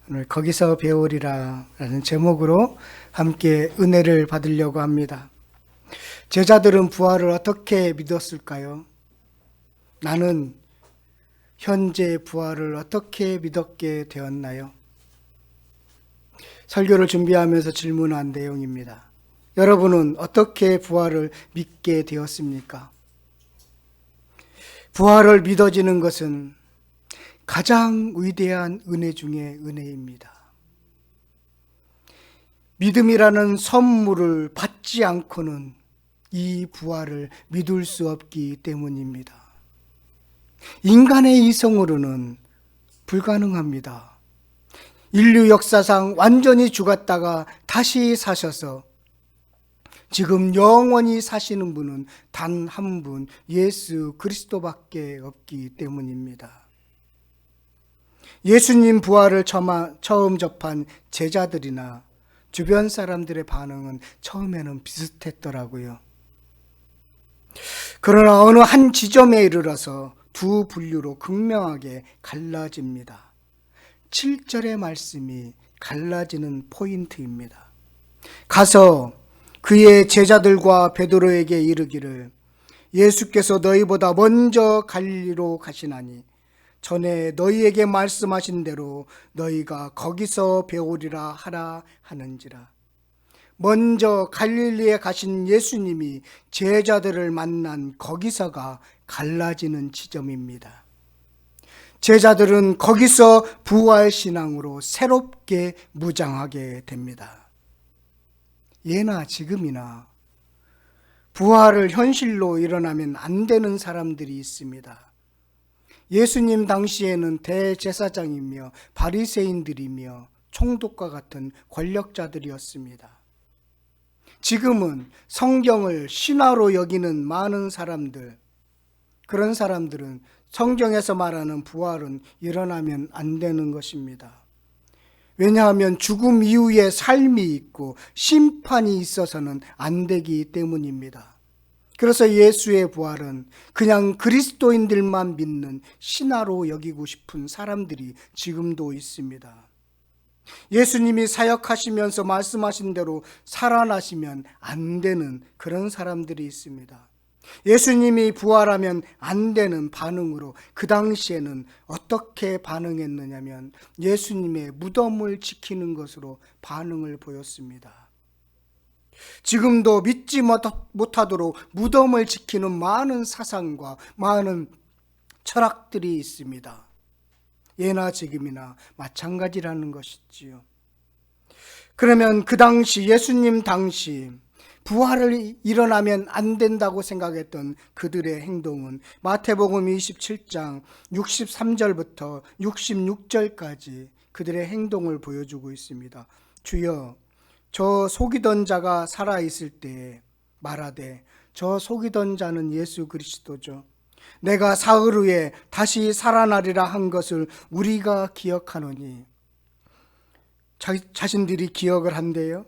오늘 거기서 배우리라 라는 제목으로 함께 은혜를 받으려고 합니다. 제자들은 부활을 어떻게 믿었을까요? 나는 현재 부활을 어떻게 믿었게 되었나요? 설교를 준비하면서 질문한 내용입니다. 여러분은 어떻게 부활을 믿게 되었습니까? 부활을 믿어지는 것은 가장 위대한 은혜 중에 은혜입니다. 믿음이라는 선물을 받지 않고는 이 부활을 믿을 수 없기 때문입니다. 인간의 이성으로는 불가능합니다. 인류 역사상 완전히 죽었다가 다시 사셔서 지금 영원히 사시는 분은 단 한 분, 예수 그리스도밖에 없기 때문입니다. 예수님 부활을 처음 접한 제자들이나 주변 사람들의 반응은 처음에는 비슷했더라고요. 그러나 어느 한 지점에 이르러서 두 분류로 극명하게 갈라집니다. 7절의 말씀이 갈라지는 포인트입니다. 가서 그의 제자들과 베드로에게 이르기를 예수께서 너희보다 먼저 갈리로 가시나니 전에 너희에게 말씀하신 대로 너희가 거기서 배우리라 하라 하는지라. 먼저 갈릴리에 가신 예수님이 제자들을 만난 거기서가 갈라지는 지점입니다. 제자들은 거기서 부활신앙으로 새롭게 무장하게 됩니다. 예나 지금이나 부활을 현실로 일어나면 안 되는 사람들이 있습니다. 예수님 당시에는 대제사장이며 바리새인들이며 총독과 같은 권력자들이었습니다. 지금은 성경을 신화로 여기는 많은 사람들, 그런 사람들은 성경에서 말하는 부활은 일어나면 안 되는 것입니다. 왜냐하면 죽음 이후에 삶이 있고 심판이 있어서는 안 되기 때문입니다. 그래서 예수의 부활은 그냥 그리스도인들만 믿는 신화로 여기고 싶은 사람들이 지금도 있습니다. 예수님이 사역하시면서 말씀하신 대로 살아나시면 안 되는 그런 사람들이 있습니다. 예수님이 부활하면 안 되는 반응으로 그 당시에는 어떻게 반응했느냐면 예수님의 무덤을 지키는 것으로 반응을 보였습니다. 지금도 믿지 못하도록 무덤을 지키는 많은 사상과 많은 철학들이 있습니다. 예나 지금이나 마찬가지라는 것이지요. 그러면 그 당시 예수님 당시 부활을 일어나면 안 된다고 생각했던 그들의 행동은 마태복음 27장 63절부터 66절까지 그들의 행동을 보여주고 있습니다. 주여 저 속이던 자가 살아있을 때에 말하되, 저 속이던 자는 예수 그리스도죠. 내가 사흘 후에 다시 살아나리라 한 것을 우리가 기억하노니. 자신들이 기억을 한대요.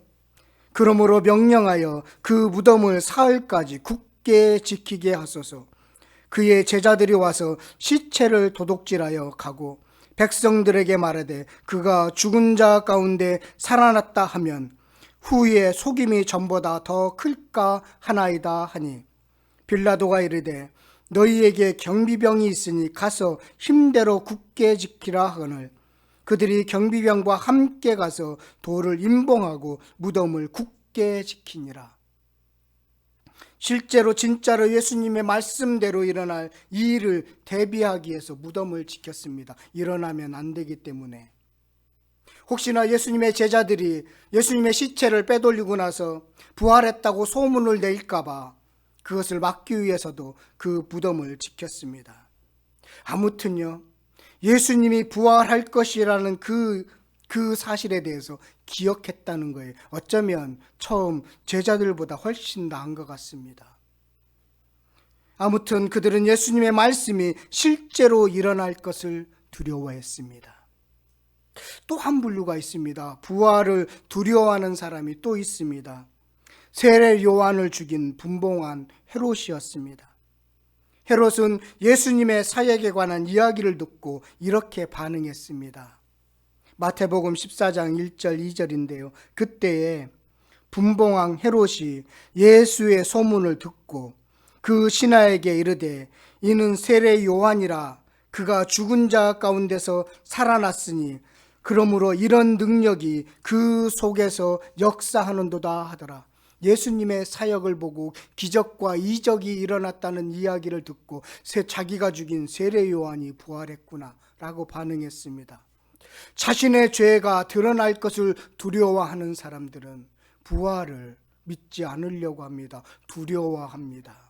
그러므로 명령하여 그 무덤을 사흘까지 굳게 지키게 하소서. 그의 제자들이 와서 시체를 도둑질하여 가고 백성들에게 말하되 그가 죽은 자 가운데 살아났다 하면 후에 속임이 전보다 더 클까 하나이다 하니, 빌라도가 이르되 너희에게 경비병이 있으니 가서 힘대로 굳게 지키라 하거늘 그들이 경비병과 함께 가서 돌을 임봉하고 무덤을 굳게 지키니라. 실제로 진짜로 예수님의 말씀대로 일어날 이 일을 대비하기 위해서 무덤을 지켰습니다. 일어나면 안 되기 때문에. 혹시나 예수님의 제자들이 예수님의 시체를 빼돌리고 나서 부활했다고 소문을 낼까 봐 그것을 막기 위해서도 그 무덤을 지켰습니다. 아무튼요, 예수님이 부활할 것이라는 그 사실에 대해서 기억했다는 거예요. 어쩌면 처음 제자들보다 훨씬 나은 것 같습니다. 아무튼 그들은 예수님의 말씀이 실제로 일어날 것을 두려워했습니다. 또 한 분류가 있습니다. 부활을 두려워하는 사람이 또 있습니다. 세례 요한을 죽인 분봉한 헤롯이었습니다. 헤롯은 예수님의 사역에 관한 이야기를 듣고 이렇게 반응했습니다. 마태복음 14장 1절 2절인데요. 그때에 분봉왕 헤롯이 예수의 소문을 듣고 그 신하에게 이르되 이는 세례 요한이라 그가 죽은 자 가운데서 살아났으니 그러므로 이런 능력이 그 속에서 역사하는도다 하더라. 예수님의 사역을 보고 기적과 이적이 일어났다는 이야기를 듣고 자기가 죽인 세례 요한이 부활했구나 라고 반응했습니다. 자신의 죄가 드러날 것을 두려워하는 사람들은 부활을 믿지 않으려고 합니다. 두려워합니다.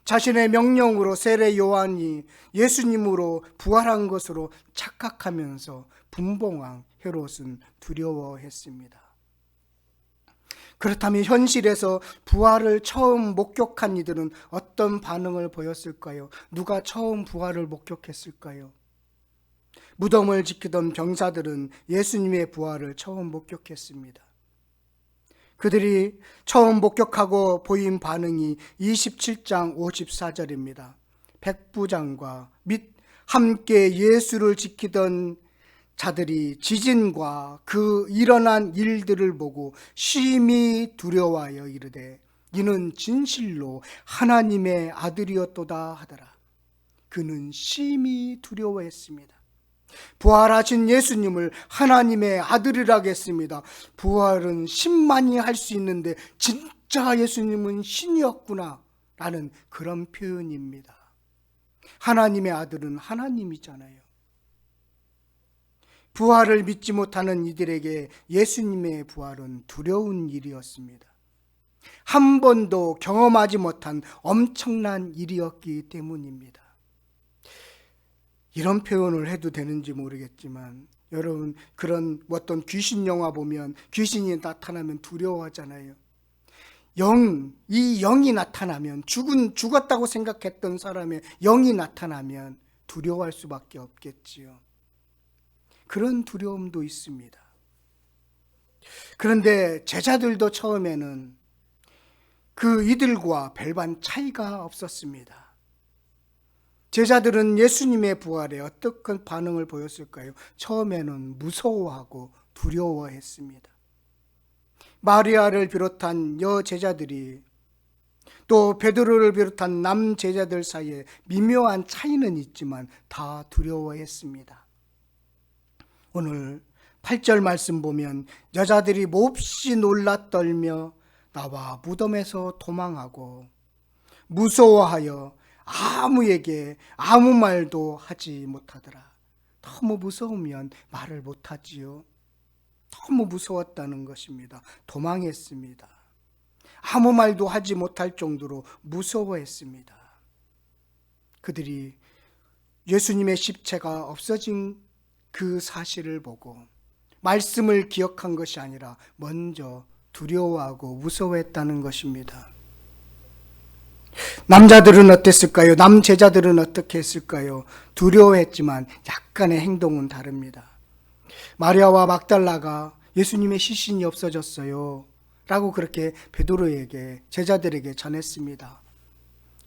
자신의 명령으로 세례 요한이 예수님으로 부활한 것으로 착각하면서 분봉왕 헤롯은 두려워했습니다. 그렇다면 현실에서 부활을 처음 목격한 이들은 어떤 반응을 보였을까요? 누가 처음 부활을 목격했을까요? 무덤을 지키던 병사들은 예수님의 부활을 처음 목격했습니다. 그들이 처음 목격하고 보인 반응이 27장 54절입니다. 백부장과 및 함께 예수를 지키던 자들이 지진과 그 일어난 일들을 보고 심히 두려워하여 이르되 이는 진실로 하나님의 아들이었도다 하더라. 그는 심히 두려워했습니다. 부활하신 예수님을 하나님의 아들이라고 했습니다. 부활은 신만이 할 수 있는데 진짜 예수님은 신이었구나 라는 그런 표현입니다. 하나님의 아들은 하나님이잖아요. 부활을 믿지 못하는 이들에게 예수님의 부활은 두려운 일이었습니다. 한 번도 경험하지 못한 엄청난 일이었기 때문입니다. 이런 표현을 해도 되는지 모르겠지만 여러분, 그런 어떤 귀신 영화 보면 귀신이 나타나면 두려워하잖아요. 이 영이 나타나면 죽었다고 생각했던 사람의 영이 나타나면 두려워할 수밖에 없겠지요. 그런 두려움도 있습니다. 그런데 제자들도 처음에는 이들과 별반 차이가 없었습니다. 제자들은 예수님의 부활에 어떤 반응을 보였을까요? 처음에는 무서워하고 두려워했습니다. 마리아를 비롯한 여제자들이 또 베드로를 비롯한 남제자들 사이에 미묘한 차이는 있지만 다 두려워했습니다. 오늘 8절 말씀 보면 여자들이 몹시 놀라 떨며 나와 무덤에서 도망하고 무서워하여 아무에게 아무 말도 하지 못하더라. 너무 무서우면 말을 못하지요. 너무 무서웠다는 것입니다. 도망했습니다. 아무 말도 하지 못할 정도로 무서워했습니다. 그들이 예수님의 십체가 없어진 그 사실을 보고 말씀을 기억한 것이 아니라 먼저 두려워하고 무서워했다는 것입니다. 남자들은 어땠을까요? 남제자들은 어떻게 했을까요? 두려워했지만 약간의 행동은 다릅니다. 마리아와 막달라가 예수님의 시신이 없어졌어요 라고 그렇게 베드로에게, 제자들에게 전했습니다.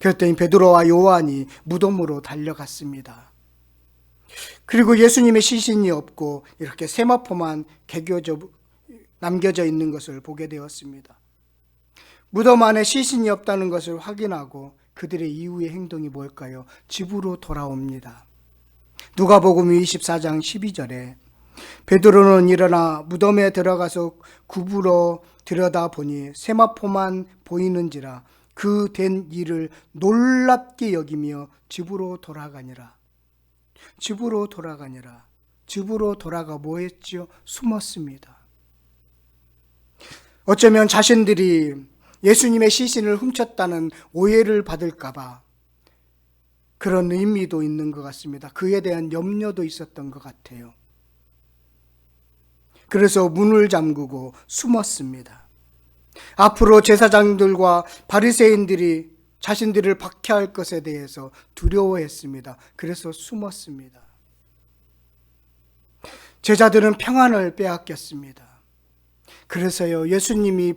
그랬더니 베드로와 요한이 무덤으로 달려갔습니다. 그리고 예수님의 시신이 없고 이렇게 세마포만 남겨져 있는 것을 보게 되었습니다. 무덤 안에 시신이 없다는 것을 확인하고 그들의 이후의 행동이 뭘까요? 집으로 돌아옵니다. 누가복음 24장 12절에 베드로는 일어나 무덤에 들어가서 굽으러 들여다보니 세마포만 보이는지라 그 된 일을 놀랍게 여기며 집으로 돌아가니라. 집으로 돌아가 뭐 했지요? 숨었습니다. 어쩌면 자신들이 예수님의 시신을 훔쳤다는 오해를 받을까봐 그런 의미도 있는 것 같습니다. 그에 대한 염려도 있었던 것 같아요. 그래서 문을 잠그고 숨었습니다. 앞으로 제사장들과 바리새인들이 자신들을 박해할 것에 대해서 두려워했습니다. 그래서 숨었습니다. 제자들은 평안을 빼앗겼습니다. 그래서요,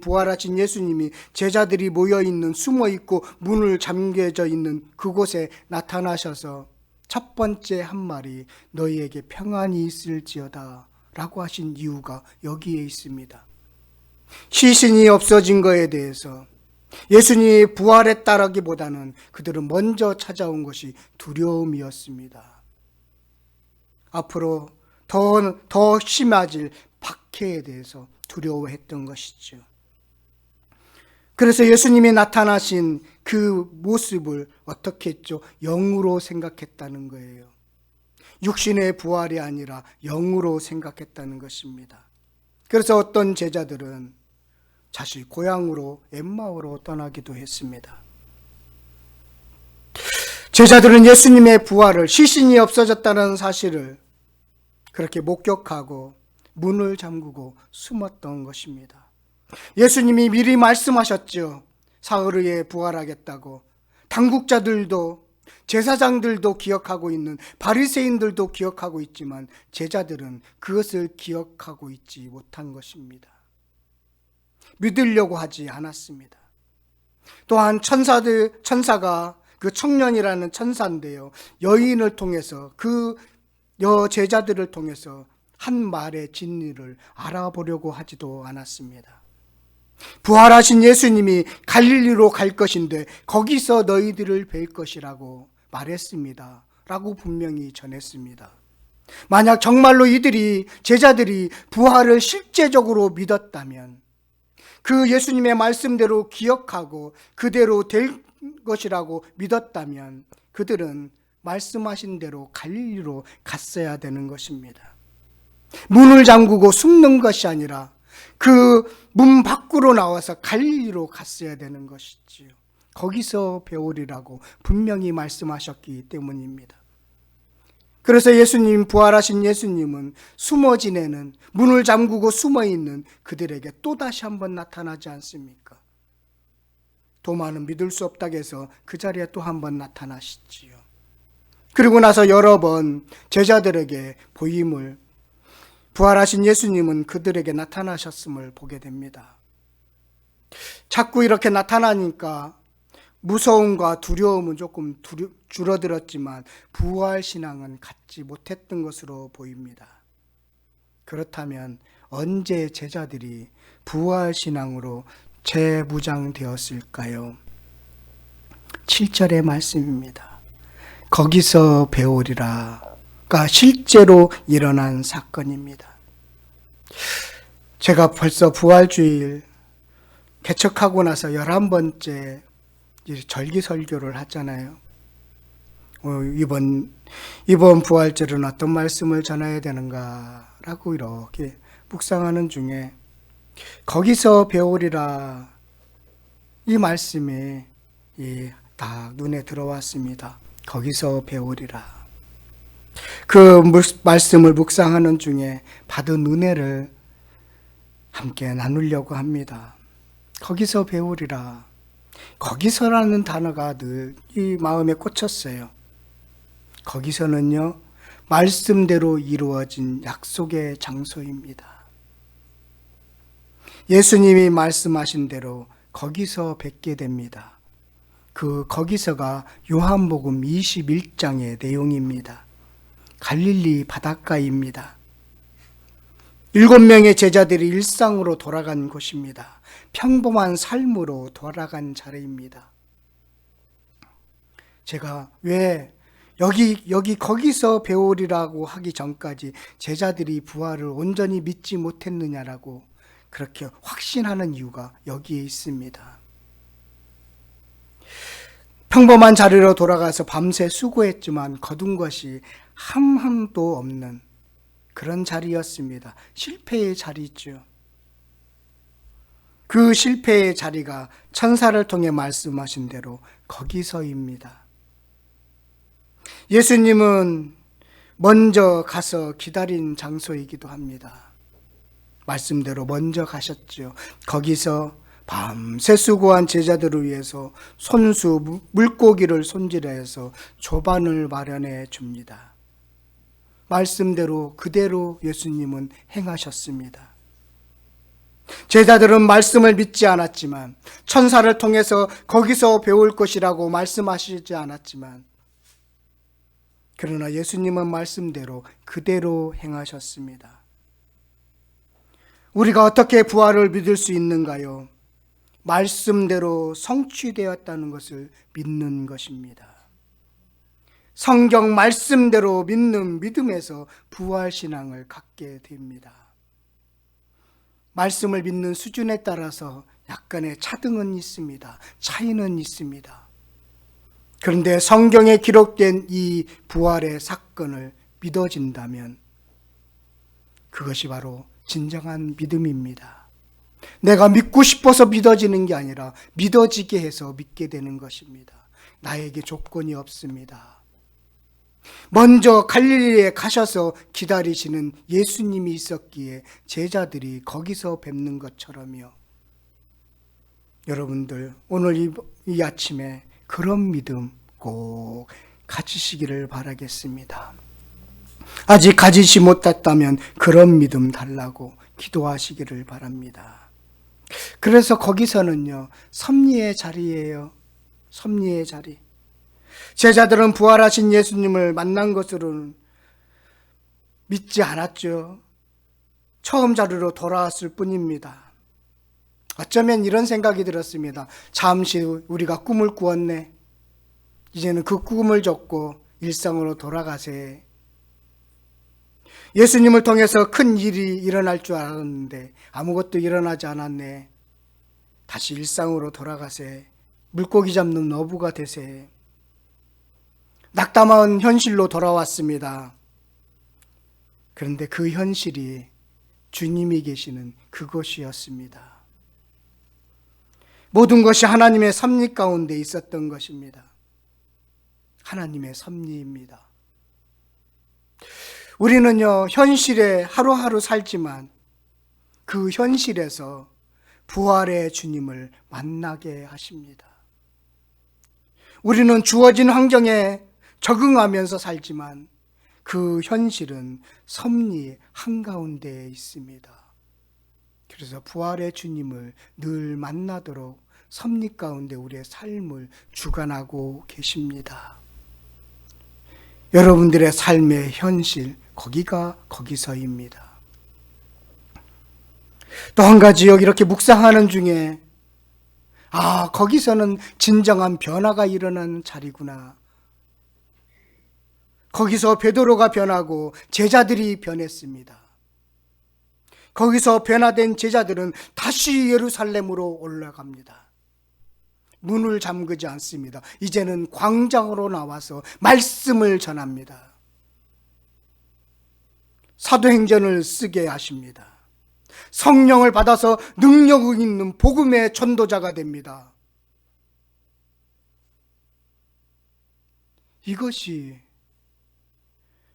부활하신 예수님이 제자들이 모여있는, 숨어있고 문을 잠겨져 있는 그곳에 나타나셔서 첫 번째 한 말이 너희에게 평안이 있을지어다 라고 하신 이유가 여기에 있습니다. 시신이 없어진 것에 대해서 예수님이 부활했다라기보다는 그들은 먼저 찾아온 것이 두려움이었습니다. 앞으로 더 심해질 박해에 대해서 두려워했던 것이죠. 그래서 예수님이 나타나신 그 모습을 어떻게 했죠? 영으로 생각했다는 거예요. 육신의 부활이 아니라 영으로 생각했다는 것입니다. 그래서 어떤 제자들은 다시 고향으로 엠마오로 떠나기도 했습니다. 제자들은 예수님의 부활을, 시신이 없어졌다는 사실을 그렇게 목격하고 문을 잠그고 숨었던 것입니다. 예수님이 미리 말씀하셨죠. 사흘 후에 부활하겠다고. 당국자들도, 제사장들도 기억하고 있는, 바리새인들도 기억하고 있지만 제자들은 그것을 기억하고 있지 못한 것입니다. 믿으려고 하지 않았습니다. 또한 천사가 그 청년이라는 천사인데요, 여인을 통해서, 그 제자들을 통해서 한 말의 진리를 알아보려고 하지도 않았습니다. 부활하신 예수님이 갈릴리로 갈 것인데 거기서 너희들을 뵐 것이라고 말했습니다 라고 분명히 전했습니다. 만약 정말로 제자들이 부활을 실제적으로 믿었다면, 그 예수님의 말씀대로 기억하고 그대로 될 것이라고 믿었다면 그들은 말씀하신 대로 갈릴리로 갔어야 되는 것입니다. 문을 잠그고 숨는 것이 아니라 그 문 밖으로 나와서 갈릴리로 갔어야 되는 것이지요. 거기서 배우리라고 분명히 말씀하셨기 때문입니다. 그래서 부활하신 예수님은 숨어 지내는, 문을 잠그고 숨어 있는 그들에게 또다시 한번 나타나지 않습니까? 도마는 믿을 수 없다고 해서 그 자리에 또 한번 나타나시지요. 그리고 나서 여러 번 제자들에게 부활하신 예수님은 그들에게 나타나셨음을 보게 됩니다. 자꾸 이렇게 나타나니까 무서움과 두려움은 조금 줄어들었지만 부활신앙은 갖지 못했던 것으로 보입니다. 그렇다면 언제 제자들이 부활신앙으로 재무장되었을까요? 7절의 말씀입니다. 거기서 배우리라가 실제로 일어난 사건입니다. 제가 벌써 부활주일 개척하고 나서 11번째 절기설교를 하잖아요. 이번 부활절은 어떤 말씀을 전해야 되는가라고 이렇게 묵상하는 중에 거기서 배우리라 이 말씀이 딱 눈에 들어왔습니다. 거기서 배우리라. 그 말씀을 묵상하는 중에 받은 은혜를 함께 나누려고 합니다. 거기서 배우리라. 거기서라는 단어가 늘 이 마음에 꽂혔어요. 거기서는요, 말씀대로 이루어진 약속의 장소입니다. 예수님이 말씀하신 대로 거기서 뵙게 됩니다. 거기서가 요한복음 21장의 내용입니다. 갈릴리 바닷가입니다. 7명의 제자들이 일상으로 돌아간 곳입니다. 평범한 삶으로 돌아간 자리입니다. 제가 왜 거기서 배우리라고 하기 전까지 제자들이 부활을 온전히 믿지 못했느냐라고 그렇게 확신하는 이유가 여기에 있습니다. 평범한 자리로 돌아가서 밤새 수고했지만 거둔 것이 함도 없는 그런 자리였습니다. 실패의 자리죠. 그 실패의 자리가 천사를 통해 말씀하신 대로 거기서입니다. 예수님은 먼저 가서 기다린 장소이기도 합니다. 말씀대로 먼저 가셨죠. 거기서 밤새 수고한 제자들을 위해서 손수 물고기를 손질해서 조반을 마련해 줍니다. 말씀대로 그대로 예수님은 행하셨습니다. 제자들은 말씀을 믿지 않았지만, 천사를 통해서 거기서 배울 것이라고 말씀하시지 않았지만, 그러나 예수님은 말씀대로 그대로 행하셨습니다. 우리가 어떻게 부활을 믿을 수 있는가요? 말씀대로 성취되었다는 것을 믿는 것입니다. 성경 말씀대로 믿는 믿음에서 부활신앙을 갖게 됩니다. 말씀을 믿는 수준에 따라서 약간의 차등은 있습니다. 차이는 있습니다. 그런데 성경에 기록된 이 부활의 사건을 믿어진다면 그것이 바로 진정한 믿음입니다. 내가 믿고 싶어서 믿어지는 게 아니라 믿어지게 해서 믿게 되는 것입니다. 나에게 조건이 없습니다. 먼저 갈릴리에 가셔서 기다리시는 예수님이 있었기에 제자들이 거기서 뵙는 것처럼요. 여러분들 오늘 이 아침에 그런 믿음 꼭 가지시기를 바라겠습니다. 아직 가지시 못했다면 그런 믿음 달라고 기도하시기를 바랍니다. 그래서 거기서는요, 섭리의 자리예요. 섭리의 자리. 제자들은 부활하신 예수님을 만난 것으로는 믿지 않았죠. 처음 자리로 돌아왔을 뿐입니다. 어쩌면 이런 생각이 들었습니다. 잠시 우리가 꿈을 꾸었네. 이제는 그 꿈을 접고 일상으로 돌아가세. 예수님을 통해서 큰 일이 일어날 줄 알았는데 아무것도 일어나지 않았네. 다시 일상으로 돌아가세. 물고기 잡는 어부가 되세. 낙담한 현실로 돌아왔습니다. 그런데 그 현실이 주님이 계시는 그곳이었습니다. 모든 것이 하나님의 섭리 가운데 있었던 것입니다. 하나님의 섭리입니다. 우리는요, 현실에 하루하루 살지만 그 현실에서 부활의 주님을 만나게 하십니다. 우리는 주어진 환경에 적응하면서 살지만 그 현실은 섭리 한가운데에 있습니다. 그래서 부활의 주님을 늘 만나도록 섭리 가운데 우리의 삶을 주관하고 계십니다. 여러분들의 삶의 현실, 거기가 거기서입니다. 또 한 가지 이렇게 묵상하는 중에 거기서는 진정한 변화가 일어나는 자리구나. 거기서 베드로가 변하고 제자들이 변했습니다. 거기서 변화된 제자들은 다시 예루살렘으로 올라갑니다. 문을 잠그지 않습니다. 이제는 광장으로 나와서 말씀을 전합니다. 사도행전을 쓰게 하십니다. 성령을 받아서 능력 있는 복음의 전도자가 됩니다. 이것이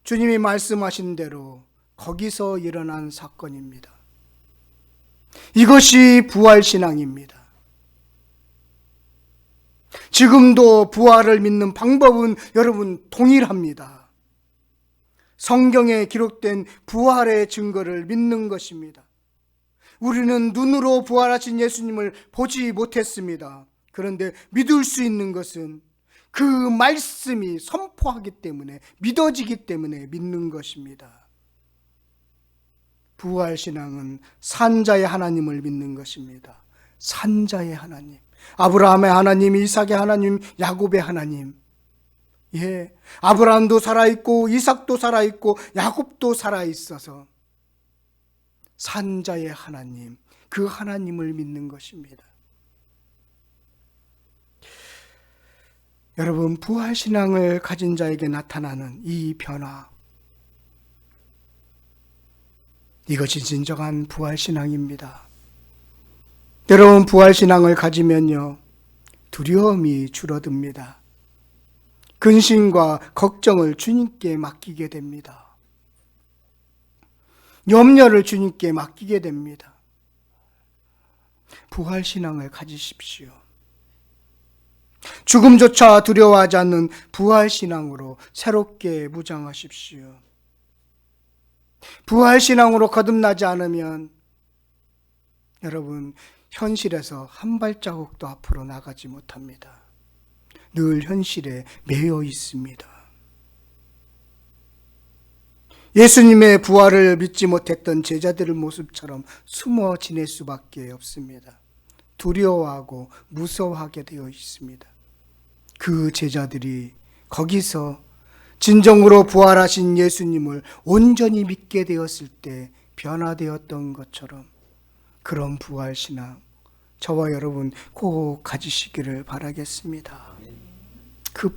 주님이 말씀하신 대로 거기서 일어난 사건입니다. 이것이 부활신앙입니다. 지금도 부활을 믿는 방법은 여러분 동일합니다. 성경에 기록된 부활의 증거를 믿는 것입니다. 우리는 눈으로 부활하신 예수님을 보지 못했습니다. 그런데 믿을 수 있는 것은 그 말씀이 선포하기 때문에, 믿어지기 때문에 믿는 것입니다. 부활신앙은 산자의 하나님을 믿는 것입니다. 산자의 하나님, 아브라함의 하나님, 이삭의 하나님, 야곱의 하나님. 아브라함도 살아있고 이삭도 살아있고 야곱도 살아있어서 산자의 하나님, 그 하나님을 믿는 것입니다. 여러분, 부활신앙을 가진 자에게 나타나는 이 변화, 이것이 진정한 부활신앙입니다. 여러분, 부활신앙을 가지면요, 두려움이 줄어듭니다. 근심과 걱정을 주님께 맡기게 됩니다. 염려를 주님께 맡기게 됩니다. 부활신앙을 가지십시오. 죽음조차 두려워하지 않는 부활신앙으로 새롭게 무장하십시오. 부활신앙으로 거듭나지 않으면 여러분, 현실에서 한 발자국도 앞으로 나가지 못합니다. 늘 현실에 매여 있습니다. 예수님의 부활을 믿지 못했던 제자들의 모습처럼 숨어 지낼 수밖에 없습니다. 두려워하고 무서워하게 되어 있습니다. 그 제자들이 거기서 진정으로 부활하신 예수님을 온전히 믿게 되었을 때 변화되었던 것처럼 그런 부활신앙 저와 여러분 꼭 가지시기를 바라겠습니다. 그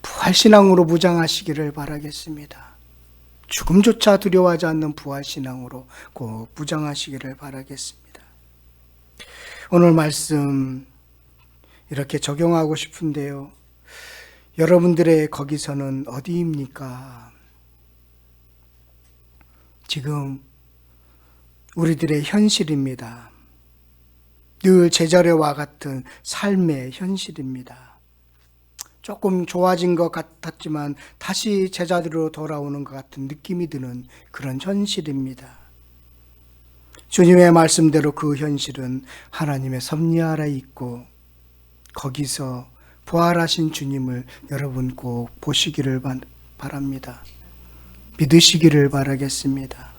부활신앙으로 무장하시기를 바라겠습니다. 죽음조차 두려워하지 않는 부활신앙으로 꼭 무장하시기를 바라겠습니다. 오늘 말씀 이렇게 적용하고 싶은데요. 여러분들의 거기서는 어디입니까? 지금 우리들의 현실입니다. 늘 제자리와 같은 삶의 현실입니다. 조금 좋아진 것 같았지만 다시 제자리로 돌아오는 것 같은 느낌이 드는 그런 현실입니다. 주님의 말씀대로 그 현실은 하나님의 섭리 아래 있고 거기서 부활하신 주님을 여러분 꼭 보시기를 바랍니다. 믿으시기를 바라겠습니다.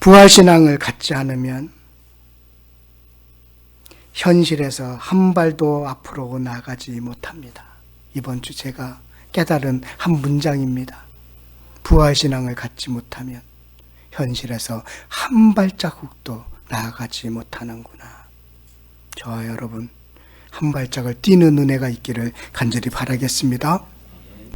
부활신앙을 갖지 않으면 현실에서 한 발도 앞으로 나가지 못합니다. 이번 주 제가 깨달은 한 문장입니다. 부활신앙을 갖지 못하면 현실에서 한 발자국도 나아가지 못하는구나. 저와 여러분 한 발짝을 뛰는 은혜가 있기를 간절히 바라겠습니다.